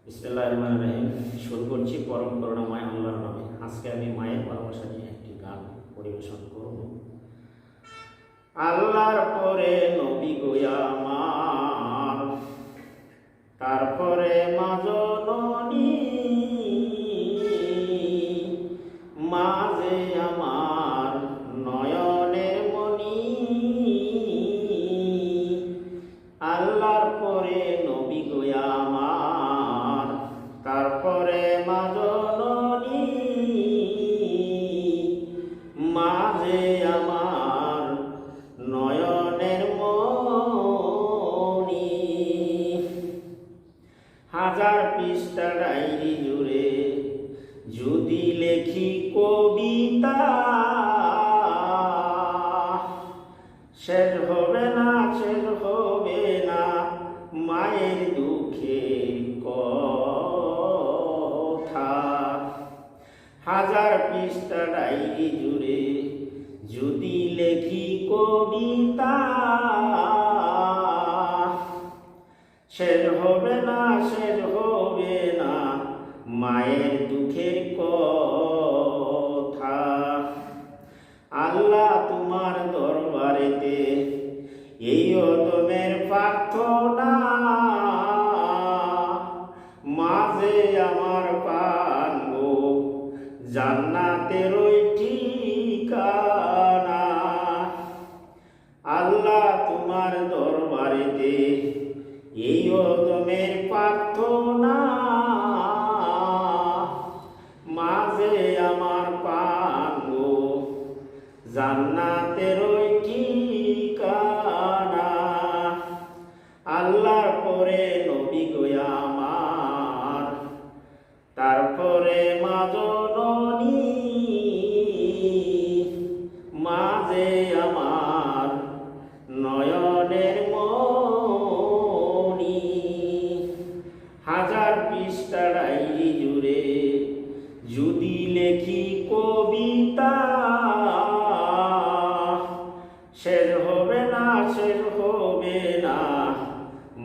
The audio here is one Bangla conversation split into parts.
বিসমিল্লাহির রহমানির রহিম। শুরু করছি পরম করুণাময় আল্লাহর নামে। আজকে আমি মায়ের ভালোবাসা নিয়ে একটি গান পরিবেশন করব। আল্লাহর পরে নবী গো আমার, তারপরে মা জননী, মা যে আমার নয়নের মণি। আল্লাহর পরে নবী গো আমার, তারপরে মা জননী, মা যে আমার নয়নের মণি। হাজার পৃষ্ঠা ডায়েরি জুড়ে যদি লেখি কবিতা, শেষ হবে না, শেষ হবে না মায়ের দুঃখের কথা। হাজার পৃষ্ঠা ডায়েরি জুড়ে যদি লেখি কবিতা, শেষ হবে না, শেষ হবে না মায়ের দুঃখের কথা। আল্লাহ তোমার দরবারেতে এই অদমের প্রার্থনা, মাঝে আমার পানগো জান্নাতের ওই ঠিকানা। আল্লাহ তোমার দরবারেতে এই অদমের প্রার্থনা, মাঝে আমার পানগো জান্নাতের ওই ঠিকানা। আল্লাহর পরে নবী গো আমার, তারপরে মা জননী, মা যে আমার নয়নের মণি। হাজার পৃষ্ঠা ডায়েরি জুড়ে যদি লেখি কবিতা, শেষ হবে না, শেষ হবে না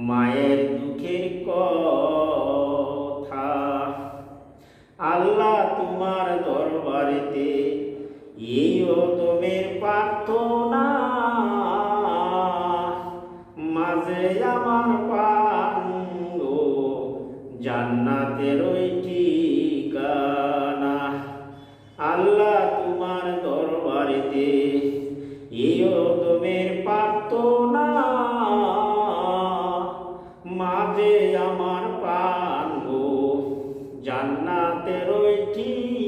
মায়ের দুঃখের কথা। আল্লাহ তোমার দরবারেতে এই অদমের প্রার্থনা, মাঝে আমার পানগো জান্নাতের ওই ঠিকানা। আল্লাহ তোমার দরবারেতে এই অদমের প্রার্থনা, মাঝে আমার পানগো জান্নাতের ওই ঠিকানা।